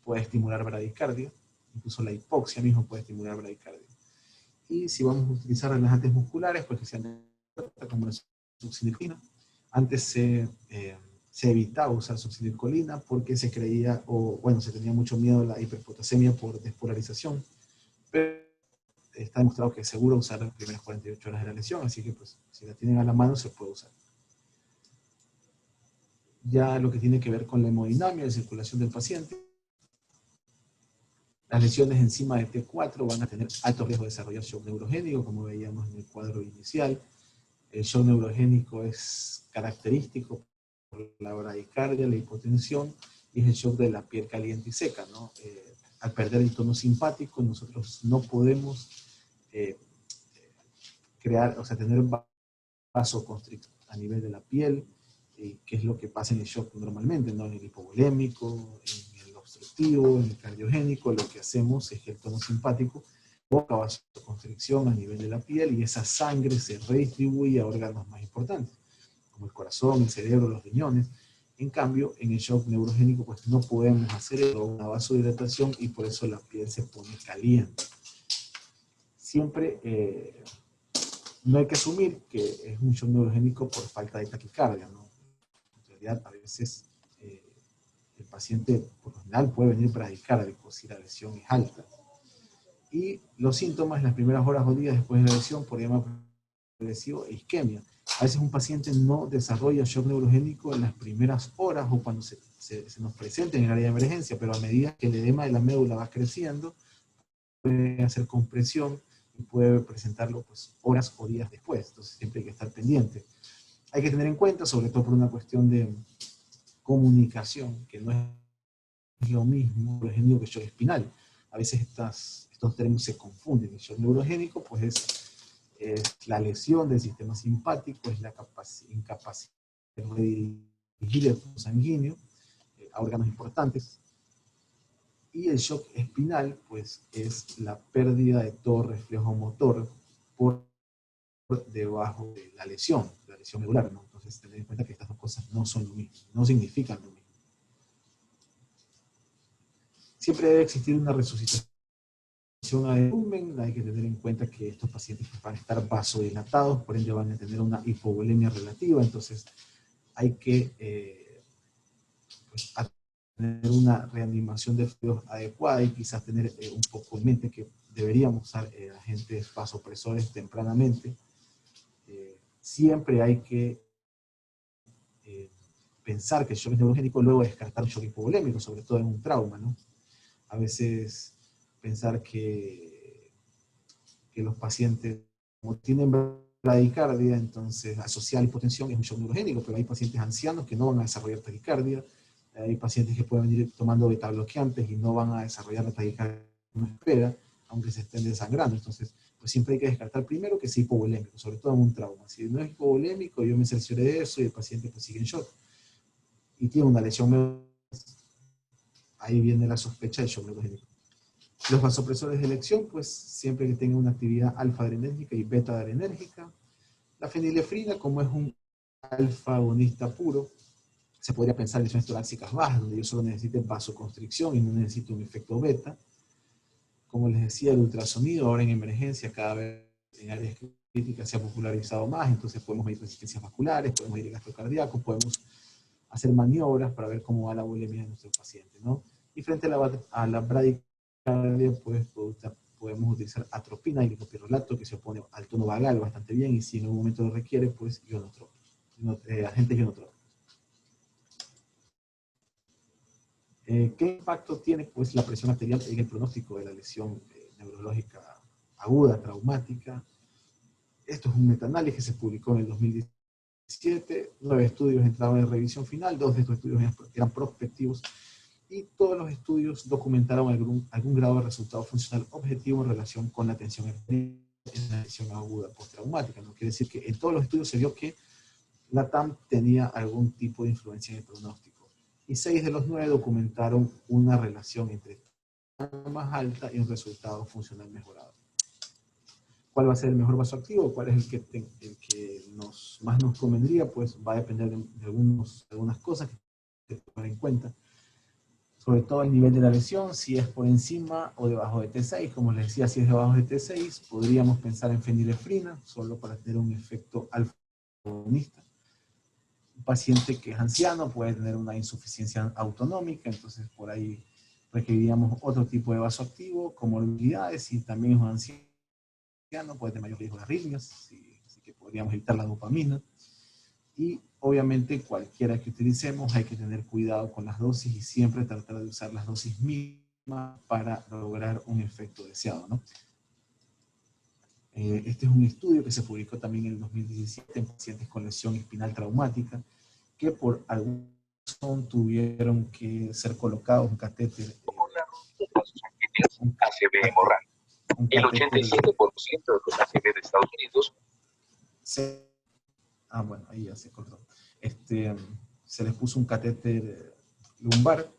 puede estimular bradicardia. Incluso la hipoxia mismo puede estimular bradicardia. Y si vamos a utilizar relajantes musculares, pues que sean como la succinilcolina. Antes se evitaba usar succinilcolina porque se creía, se tenía mucho miedo a la hiperpotasemia por despolarización, pero está demostrado que es seguro usar las primeras 48 horas de la lesión, así que pues si la tienen a la mano se puede usar. Ya lo que tiene que ver con la hemodinamia, la circulación del paciente, las lesiones encima de T4 van a tener alto riesgo de desarrollar shock neurogénico, como veíamos en el cuadro inicial. El shock neurogénico es característico por la bradicardia, la hipotensión, y es el shock de la piel caliente y seca, ¿no? Al perder el tono simpático, nosotros no podemos tener vasoconstricción a nivel de la piel, que es lo que pasa en el shock normalmente, ¿no? En el hipovolémico, en el obstructivo, en el cardiogénico, lo que hacemos es que el tono simpático provoca vasoconstricción a nivel de la piel y esa sangre se redistribuye a órganos más importantes, como el corazón, el cerebro, los riñones. En cambio, en el shock neurogénico, pues no podemos hacer una vasodilatación y por eso la piel se pone caliente. Siempre no hay que asumir que es un shock neurogénico por falta de taquicardia, ¿no? En realidad, a veces el paciente, por lo general, puede venir bradicárdico si la lesión es alta. Y los síntomas en las primeras horas o días después de la lesión por edema progresivo e isquemia. A veces un paciente no desarrolla shock neurogénico en las primeras horas o cuando se nos presenta en el área de emergencia, pero a medida que el edema de la médula va creciendo, puede hacer compresión y puede presentarlo pues, horas o días después. Entonces siempre hay que estar pendiente. Hay que tener en cuenta, sobre todo por una cuestión de comunicación, que no es lo mismo neurogénico que shock espinal. A veces estos términos se confunden. El shock neurogénico pues es la lesión del sistema simpático, es la incapacidad de redirigir el flujo sanguíneo a órganos importantes. Y el shock espinal, pues, es la pérdida de todo reflejo motor por debajo de la lesión medular, ¿no? Entonces, tener en cuenta que estas dos cosas no son lo mismo, no significan lo mismo. Siempre debe existir una resucitación a volumen. Hay que tener en cuenta que estos pacientes van a estar vasodilatados, por ende van a tener una hipovolemia relativa, entonces hay que pues, tener una reanimación de fluidos adecuada y quizás tener un poco en mente que deberíamos usar agentes vasopresores tempranamente. Siempre hay que pensar que el shock es neurogénico, luego descartar un shock hipovolémico, sobre todo en un trauma, ¿no? A veces pensar que los pacientes como tienen bradicardia, entonces asociar hipotensión es un shock neurogénico, pero hay pacientes ancianos que no van a desarrollar taquicardia, hay pacientes que pueden venir tomando beta bloqueantes y no van a desarrollar la taquicardia que uno espera, aunque se estén desangrando. Entonces, pues siempre hay que descartar primero que sea hipovolémico, sobre todo en un trauma. Si no es hipovolémico, yo me cercioré de eso y el paciente pues sigue en shock. y tiene una lesión medular, ahí viene la sospecha de shock neurogénico. Los vasopresores de elección, pues siempre que tengan una actividad alfa-adrenérgica y beta-adrenérgica. La fenilefrina, como es un alfa-agonista puro, se podría pensar en lesiones torácicas bajas, donde yo solo necesite vasoconstricción y no necesito un efecto beta. Como les decía, el ultrasonido ahora en emergencia cada vez en áreas críticas se ha popularizado más, entonces podemos medir resistencias vasculares, podemos medir gasto cardíaco, podemos hacer maniobras para ver cómo va la volemia de nuestro paciente, ¿no? Y frente a la bradicardia, pues podemos utilizar atropina y glipopirrolato, que se opone al tono vagal bastante bien, y si en algún momento lo requiere, pues agentes ionotrópicos. ¿Qué impacto tiene pues, la presión arterial en el pronóstico de la lesión neurológica aguda, traumática? Esto es un metaanálisis que se publicó en el 2017. 9 estudios entraban en revisión final, 2 de estos estudios eran prospectivos, y todos los estudios documentaron algún grado de resultado funcional objetivo en relación con la tensión arterial en la lesión aguda postraumática. No quiere decir que en todos los estudios se vio que la TAM tenía algún tipo de influencia en el pronóstico. Y 6 de los 9 documentaron una relación entre más alta y un resultado funcional mejorado. ¿Cuál va a ser el mejor vasoactivo? ¿Cuál es el que más nos convendría? Pues va a depender de algunas cosas que tomar en cuenta. Sobre todo el nivel de la lesión, si es por encima o debajo de T6. Como les decía, si es debajo de T6, podríamos pensar en fenilefrina, solo para tener un efecto alfa-agonista. Un paciente que es anciano puede tener una insuficiencia autonómica, entonces por ahí requeriríamos otro tipo de vasoactivo, comorbilidades, y también es un anciano, puede tener mayor riesgo de arritmias, así que podríamos evitar la dopamina. Y obviamente cualquiera que utilicemos hay que tener cuidado con las dosis y siempre tratar de usar las dosis mínimas para lograr un efecto deseado, ¿no? Este es un estudio que se publicó también en el 2017 en pacientes con lesión espinal traumática que por alguna razón tuvieron que ser colocados un catéter. Un ACV hemorrágico. El 87% de los ACV de Estados Unidos. Bueno, ahí ya se cortó. Se les puso un catéter lumbar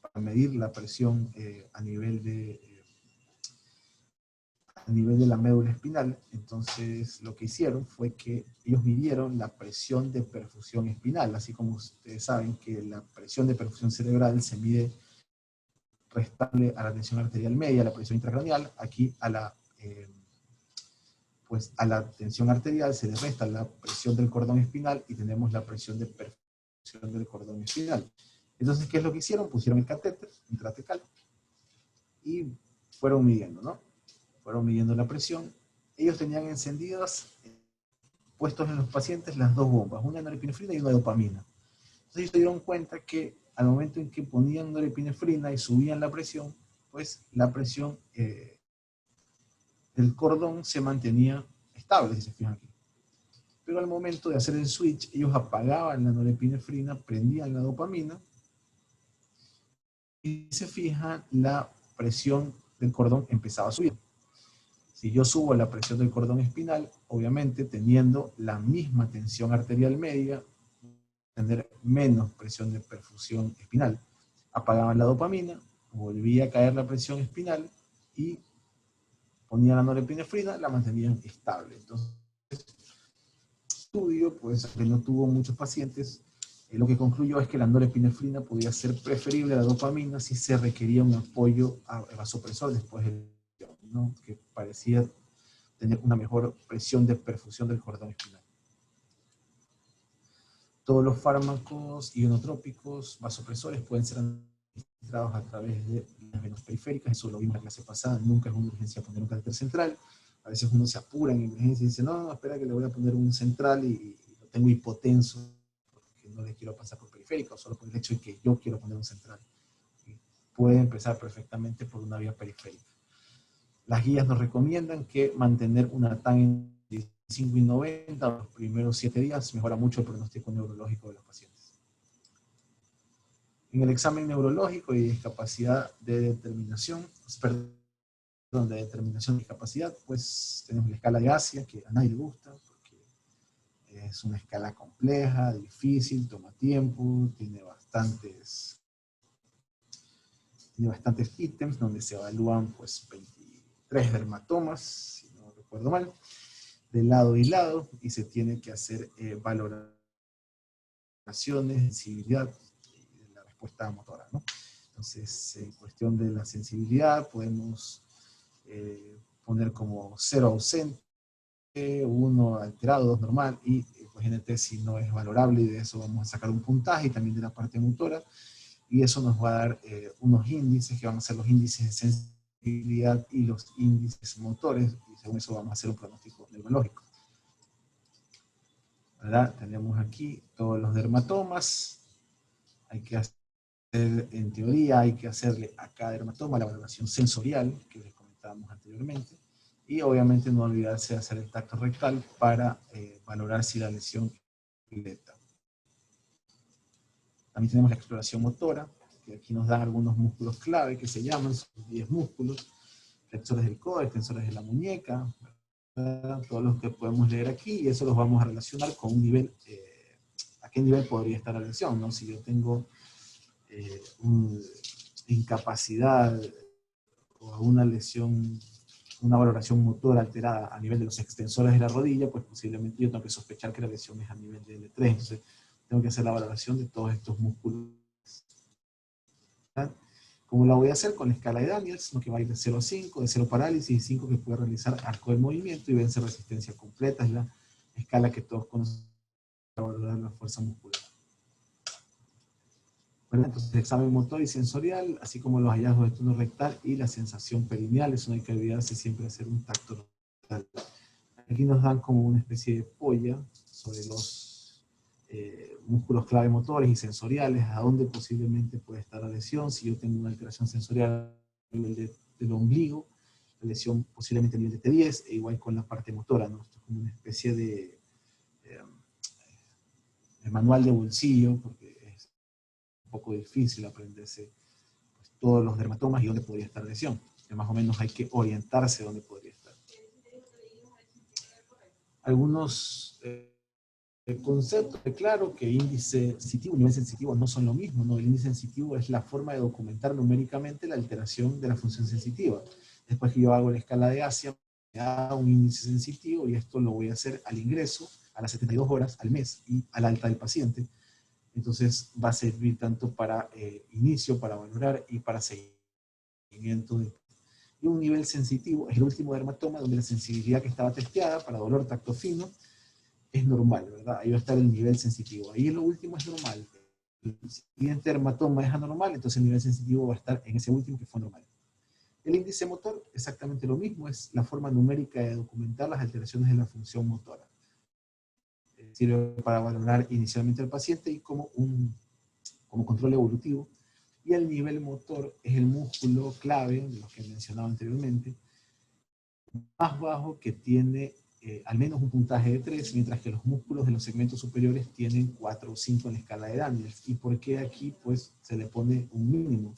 para medir la presión a nivel de la médula espinal. Entonces lo que hicieron fue que ellos midieron la presión de perfusión espinal, así como ustedes saben que la presión de perfusión cerebral se mide restable a la tensión arterial media, a la presión intracraneal. Aquí a la tensión arterial se le resta la presión del cordón espinal y tenemos la presión de perfusión del cordón espinal. Entonces, ¿qué es lo que hicieron? Pusieron el catéter intratecal y fueron midiendo, ¿no? Fueron midiendo la presión. Ellos tenían encendidas, puestos en los pacientes, las dos bombas, una de norepinefrina y una de dopamina. Entonces ellos se dieron cuenta que al momento en que ponían norepinefrina y subían la presión, pues la presión del cordón se mantenía estable, si se fijan aquí. Pero al momento de hacer el switch, ellos apagaban la norepinefrina, prendían la dopamina, y se fija, la presión del cordón empezaba a subir. Si yo subo la presión del cordón espinal, obviamente teniendo la misma tensión arterial media, tener menos presión de perfusión espinal. Apagaban la dopamina, volvía a caer la presión espinal y ponían la norepinefrina, la mantenían estable. Entonces, el estudio, pues, que no tuvo muchos pacientes, lo que concluyó es que la norepinefrina podía ser preferible a la dopamina si se requería un apoyo vasopresor después del, ¿no? Que parecía tener una mejor presión de perfusión del cordón espinal. Todos los fármacos ionotrópicos vasopresores pueden ser administrados a través de las venas periféricas. Eso lo vimos en la clase pasada. Nunca es una urgencia poner un catéter central. A veces uno se apura en emergencia y dice, no, espera que le voy a poner un central y lo tengo hipotenso porque no le quiero pasar por periférica, o solo por el hecho de que yo quiero poner un central. Puede empezar perfectamente por una vía periférica. Las guías nos recomiendan que mantener una TAN en 5 y 90 los primeros 7 días mejora mucho el pronóstico neurológico de los pacientes. En el examen neurológico y discapacidad de determinación, de discapacidad, pues tenemos la escala de Asia, que a nadie le gusta, porque Es una escala compleja, difícil, toma tiempo, tiene bastantes ítems donde se evalúan pues 23 dermatomas, si no recuerdo mal, de lado y lado, y se tiene que hacer valoraciones, sensibilidad y la respuesta motora, ¿no? Entonces, en cuestión de la sensibilidad, podemos poner como 0 ausente, 1 alterado, 2 normal, y pues NT si no es valorable, y de eso vamos a sacar un puntaje, y también de la parte motora, y eso nos va a dar unos índices que van a ser los índices de sensibilidad y los índices motores, y según eso vamos a hacer un pronóstico neurológico. ¿Verdad? Tenemos aquí todos los dermatomas, hay que hacer, en teoría, hay que hacerle a cada dermatoma la valoración sensorial, que les comentábamos anteriormente, y obviamente no olvidarse de hacer el tacto rectal para valorar si la lesión es completa. También tenemos la exploración motora, que aquí nos dan algunos músculos clave que se llaman, son 10 músculos, flexores del codo, extensores de la muñeca, ¿verdad? Todos los que podemos leer aquí, y eso los vamos a relacionar con un nivel, a qué nivel podría estar la lesión, ¿no? Si yo tengo una incapacidad o una lesión, una valoración motora alterada a nivel de los extensores de la rodilla, pues posiblemente yo tengo que sospechar que la lesión es a nivel de L3, entonces tengo que hacer la valoración de todos estos músculos. ¿Verdad? ¿Cómo la voy a hacer? Con la escala de Daniels, ¿no? Que va a ir de 0 a 5, de 0 parálisis, y 5 que puede realizar arco del movimiento, y vence resistencia completa, es la escala que todos conocen para valorar la fuerza muscular. Bueno, entonces, examen motor y sensorial, así como los hallazgos de tono rectal y la sensación perineal, eso no hay que olvidarse siempre de hacer un tacto rectal. Aquí nos dan como una especie de polla sobre los músculos clave motores y sensoriales, a dónde posiblemente puede estar la lesión. Si yo tengo una alteración sensorial a nivel del ombligo, la lesión posiblemente a nivel de T10, e igual con la parte motora, ¿no? Esto es como una especie de manual de bolsillo, porque es un poco difícil aprenderse pues, todos los dermatomas y dónde podría estar la lesión. Que más o menos hay que orientarse dónde podría estar. Algunos conceptos, claro que índice sensitivo y nivel sensitivo no son lo mismo, ¿no? El índice sensitivo es la forma de documentar numéricamente la alteración de la función sensitiva. Después que yo hago la escala de Asia, me da un índice sensitivo, y esto lo voy a hacer al ingreso, a las 72 horas, al mes y al alta del paciente. Entonces va a servir tanto para inicio, para valorar y para seguimiento. Y un nivel sensitivo es el último dermatoma donde la sensibilidad que estaba testeada para dolor, tacto fino, es normal, ¿verdad? Ahí va a estar el nivel sensitivo. Ahí lo último es normal. El siguiente dermatoma es anormal, entonces el nivel sensitivo va a estar en ese último que fue normal. El índice motor, exactamente lo mismo, es la forma numérica de documentar las alteraciones de la función motora. Sirve para valorar inicialmente al paciente y como control evolutivo. Y el nivel motor es el músculo clave, de los que he mencionado anteriormente, más bajo, que tiene al menos un puntaje de 3, mientras que los músculos de los segmentos superiores tienen 4 o 5 en la escala de Daniels. ¿Y por qué aquí pues se le pone un mínimo?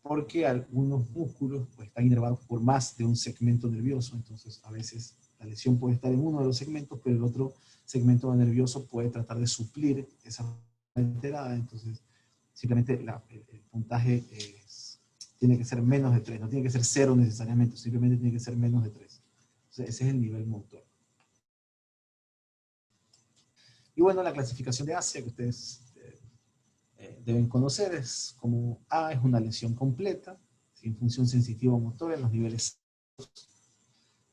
Porque algunos músculos pues, están inervados por más de un segmento nervioso, entonces a veces la lesión puede estar en uno de los segmentos, pero el otro segmento nervioso puede tratar de suplir esa alterada, entonces simplemente el puntaje tiene que ser menos de 3, no tiene que ser 0 necesariamente, simplemente tiene que ser menos de 3. Entonces, ese es el nivel motor. Y bueno, la clasificación de Asia que ustedes deben conocer es como A es una lesión completa, sin función sensitiva motora en los niveles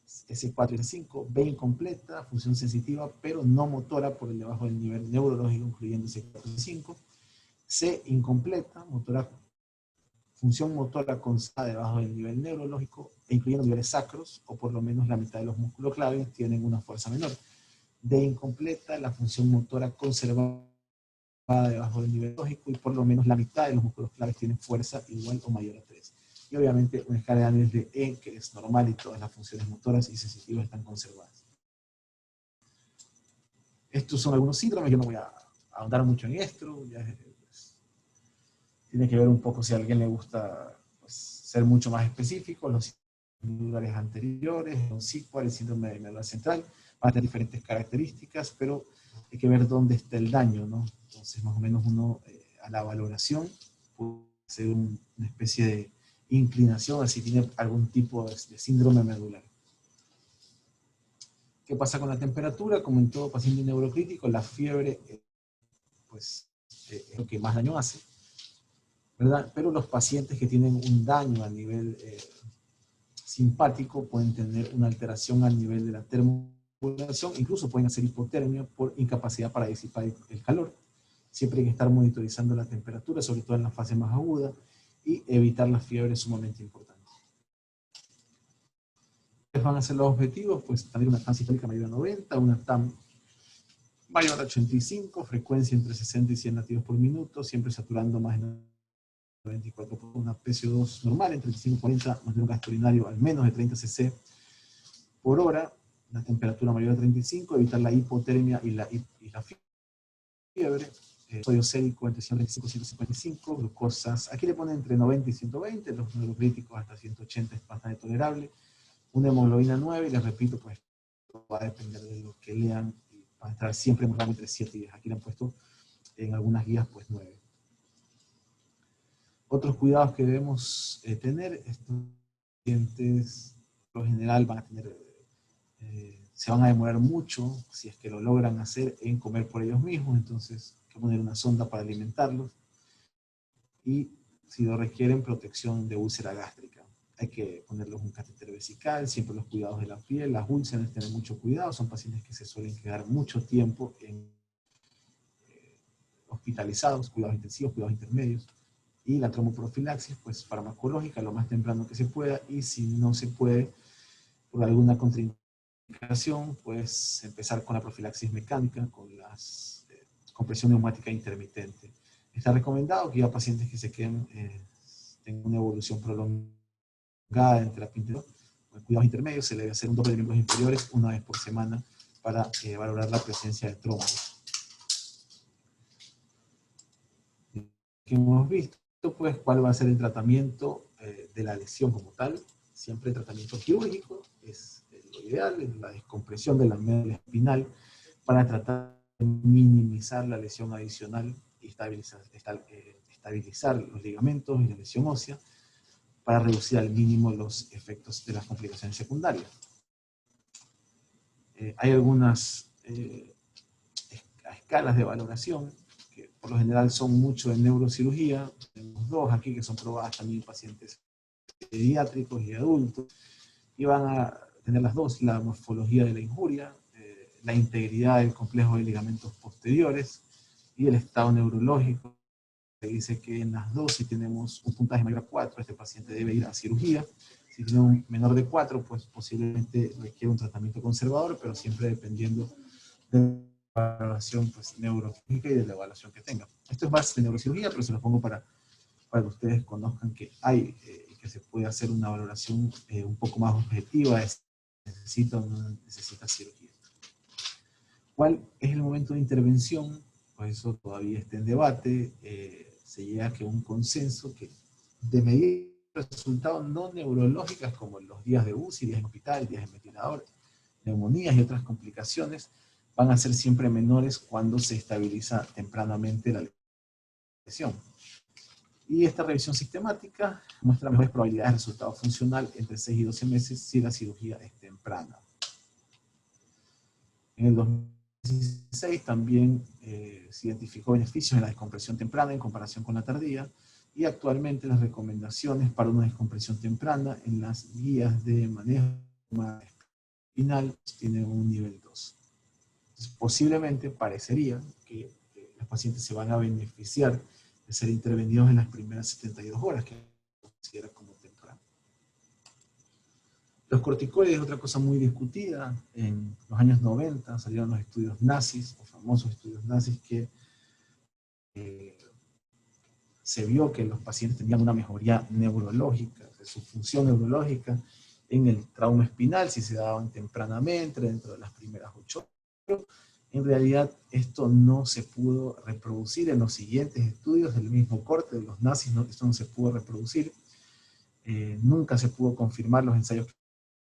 S4 y S5, B incompleta, función sensitiva pero no motora por debajo del nivel neurológico, incluyendo S4 y S5, C incompleta, función motora constada debajo del nivel neurológico, e incluyendo niveles sacros, o por lo menos la mitad de los músculos clave tienen una fuerza menor. D incompleta, la función motora conservada debajo del nivel lógico, y por lo menos la mitad de los músculos claves tienen fuerza igual o mayor a 3. Y obviamente una escala de Daniels de E, que es normal, y todas las funciones motoras y sensitivas están conservadas. Estos son algunos síndromes, yo no voy a ahondar mucho en esto, tiene que ver un poco si a alguien le gusta pues, ser mucho más específico, los lugares anteriores, el síndrome de médula central, van a tener diferentes características, pero hay que ver dónde está el daño, ¿no? Entonces, más o menos uno, a la valoración, puede hacer una especie de inclinación, así tiene algún tipo de síndrome medular. ¿Qué pasa con la temperatura? Como en todo paciente neurocrítico, la fiebre pues, es lo que más daño hace, ¿verdad? Pero los pacientes que tienen un daño a nivel simpático pueden tener una alteración a nivel de la termorregulación, incluso pueden hacer hipotermia por incapacidad para disipar el calor. Siempre hay que estar monitorizando la temperatura, sobre todo en la fase más aguda, y evitar la fiebre es sumamente importante. ¿Cuáles van a ser los objetivos? Pues tener una TAM sistólica mayor a 90, una TAM mayor a 85, frecuencia entre 60 y 100 latidos por minuto, siempre saturando más de 94 por una PCO2 normal, en 35 y 40, mantener un gasto urinario al menos de 30 cc por hora, la temperatura mayor a 35, evitar la hipotermia y la fiebre, sodio sérico entre 135 y 155, glucosas, aquí le ponen entre 90 y 120, los neurocríticos hasta 180 es bastante tolerable, una hemoglobina 9, y les repito, pues va a depender de lo que lean, y va a estar siempre en un rango entre 7 y 10, aquí le han puesto en algunas guías pues 9. Otros cuidados que debemos tener, estos pacientes por lo general van a tener, se van a demorar mucho, si es que lo logran hacer, en comer por ellos mismos, entonces hay que poner una sonda para alimentarlos, y si lo requieren, protección de úlcera gástrica. Hay que ponerles un catéter vesical, siempre los cuidados de la piel, las úlceras, tener mucho cuidado, son pacientes que se suelen quedar mucho tiempo en hospitalizados, cuidados intensivos, cuidados intermedios, y la traumoprofilaxis, pues farmacológica, lo más temprano que se pueda, y si no se puede, por alguna contraindicación, pues empezar con la profilaxis mecánica, con la compresión neumática intermitente. Está recomendado que ya pacientes que se queden, tengan una evolución prolongada en terapia interior, con cuidados intermedios, se le debe hacer un doble de miembros inferiores una vez por semana para valorar la presencia de trombos. Que hemos visto, pues, cuál va a ser el tratamiento de la lesión como tal. Siempre el tratamiento quirúrgico es lo ideal, es la descompresión de la médula espinal para tratar de minimizar la lesión adicional y estabilizar los ligamentos y la lesión ósea para reducir al mínimo los efectos de las complicaciones secundarias. Hay algunas escalas de valoración que por lo general son mucho en neurocirugía. Tenemos dos aquí que son probadas también en pacientes pediátricos y adultos, y van a tener las dos: la morfología de la injuria, la integridad del complejo de ligamentos posteriores y el estado neurológico. Se dice que en las dos, si tenemos un puntaje mayor a 4, este paciente debe ir a cirugía. Si tiene un menor de 4, pues posiblemente requiere un tratamiento conservador, pero siempre dependiendo de la evaluación pues, neurológica y de la evaluación que tenga. Esto es más de neurocirugía, pero se lo pongo para que ustedes conozcan que hay, que se puede hacer una valoración un poco más objetiva de si necesita o no necesita cirugía. ¿Cuál es el momento de intervención? Pues eso todavía está en debate. Se llega a que un consenso que de medir resultados no neurológicas como los días de UCI, días en hospital, días en ventilador, neumonías y otras complicaciones, van a ser siempre menores cuando se estabiliza tempranamente la lesión. Y esta revisión sistemática muestra mejores probabilidades de resultado funcional entre 6 y 12 meses si la cirugía es temprana. En el 2016 también se identificó beneficios en la descompresión temprana en comparación con la tardía, y actualmente las recomendaciones para una descompresión temprana en las guías de manejo espinal tienen un nivel 2. Entonces, posiblemente parecería que los pacientes se van a beneficiar de ser intervenidos en las primeras 72 horas, que se considera como temprano. Los corticoides es otra cosa muy discutida. En los años 90 salieron los estudios nazis, los famosos estudios nazis, que se vio que los pacientes tenían una mejoría neurológica, de su función neurológica en el trauma espinal, si se daban tempranamente, dentro de las primeras 8 horas. En realidad esto no se pudo reproducir en los siguientes estudios del mismo corte de los nazis, esto no se pudo reproducir. Nunca se pudo confirmar los ensayos que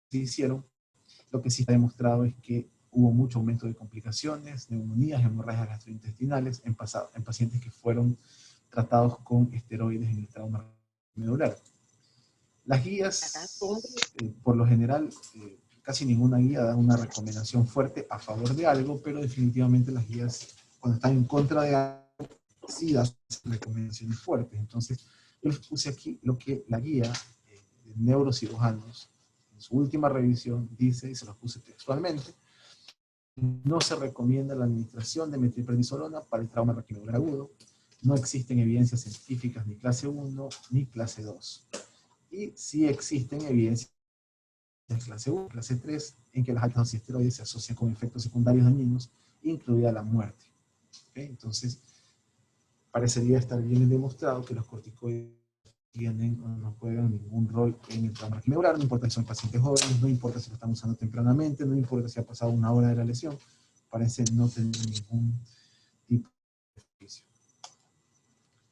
se hicieron. Lo que sí está demostrado es que hubo mucho aumento de complicaciones, neumonías, hemorragias gastrointestinales en pacientes que fueron tratados con esteroides en el trauma medular. Las guías, por lo general, casi ninguna guía da una recomendación fuerte a favor de algo, pero definitivamente las guías, cuando están en contra de algo, sí dan recomendaciones fuertes. Entonces, yo les puse aquí lo que la guía de neurocirujanos, en su última revisión, dice, y se los puse textualmente: no se recomienda la administración de metilprednisolona para el trauma raquimedular agudo. No existen evidencias científicas ni clase 1 ni clase 2. Y sí existen evidencias de clase 1, clase 3, en que las altas dosis de esteroides se asocian con efectos secundarios dañinos, incluida la muerte. ¿Okay? Entonces, parecería estar bien demostrado que los corticoides tienen o no juegan ningún rol en el trauma raquimedular, no importa si son pacientes jóvenes, no importa si lo están usando tempranamente, no importa si ha pasado una hora de la lesión, parece no tener ningún tipo de beneficio.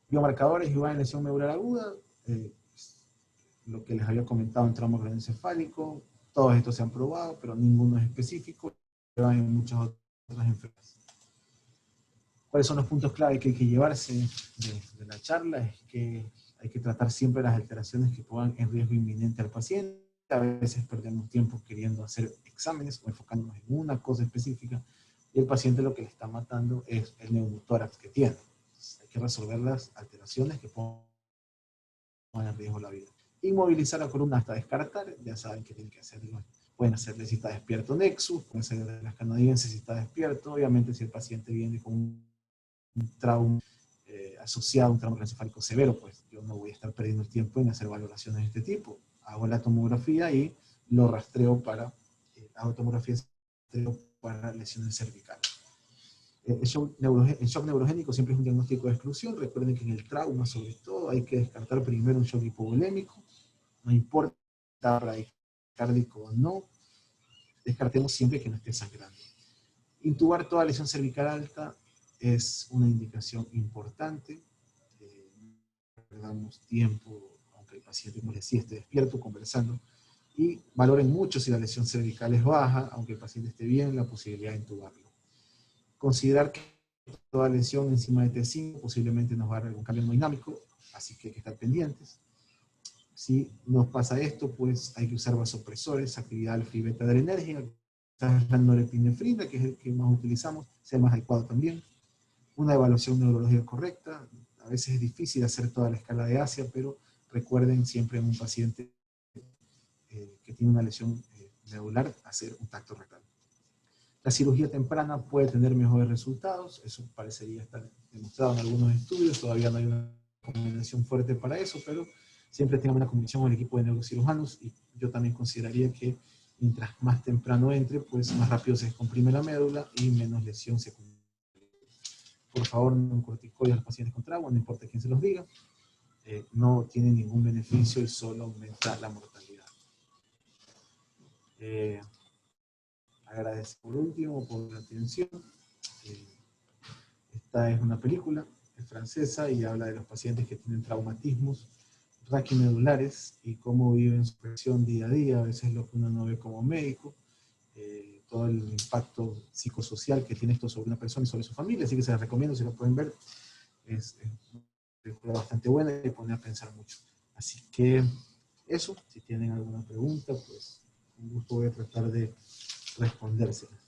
Biomarcadores igual en lesión medular aguda, lo que les había comentado en trauma craneoencefálico, todos estos se han probado, pero ninguno es específico, pero en muchas otras enfermedades. ¿Cuáles son los puntos clave que hay que llevarse de la charla? Es que hay que tratar siempre las alteraciones que pongan en riesgo inminente al paciente. A veces perdemos tiempo queriendo hacer exámenes o enfocándonos en una cosa específica, y el paciente lo que le está matando es el neumotórax que tiene. Entonces, hay que resolver las alteraciones que pongan en riesgo la vida. Inmovilizar la columna hasta descartar, ya saben que tienen que hacerlo. Pueden hacerle si está despierto Nexus, pueden hacer de las canadienses si está despierto. Obviamente si el paciente viene con un trauma asociado a un trauma craneoencefálico severo, pues yo no voy a estar perdiendo el tiempo en hacer valoraciones de este tipo. Hago la tomografía y lo rastreo para, hago tomografía para lesiones cervicales. El shock neurogénico siempre es un diagnóstico de exclusión. Recuerden que en el trauma, sobre todo, hay que descartar primero un shock hipovolémico. No importa radicárdico o no, descartemos siempre que no esté sangrando. Intubar toda lesión cervical alta es una indicación importante. Perdamos tiempo, aunque el paciente, como les decía, esté despierto, conversando. Y valoren mucho si la lesión cervical es baja, aunque el paciente esté bien, la posibilidad de intubarlo. Considerar que toda lesión encima de T5 posiblemente nos va a dar algún cambio hemodinámico, así que hay que estar pendientes. Si nos pasa esto, pues hay que usar vasopresores, actividad alfa y beta adrenérgica, la norepinefrina, que es el que más utilizamos, sea el más adecuado también. Una evaluación neurológica correcta. A veces es difícil hacer toda la escala de Asia, pero recuerden siempre en un paciente que tiene una lesión medular, hacer un tacto rectal. La cirugía temprana puede tener mejores resultados, eso parecería estar demostrado en algunos estudios, todavía no hay una recomendación fuerte para eso, pero siempre tengan una comunicación con el equipo de neurocirujanos, y yo también consideraría que mientras más temprano entre, pues más rápido se descomprime la médula y menos lesión se acumula. Por favor, no corticoides a los pacientes con trauma, no importa quién se los diga, no tiene ningún beneficio y solo aumenta la mortalidad. Agradezco por último por la atención. Esta es una película, es francesa y habla de los pacientes que tienen traumatismos raquimedulares y cómo viven su presión día a día, a veces lo que uno no ve como médico, todo el impacto psicosocial que tiene esto sobre una persona y sobre su familia, así que se las recomiendo si lo pueden ver. Es una película bastante buena y pone a pensar mucho. Así que eso, si tienen alguna pregunta, pues con gusto voy a tratar de respondérselas.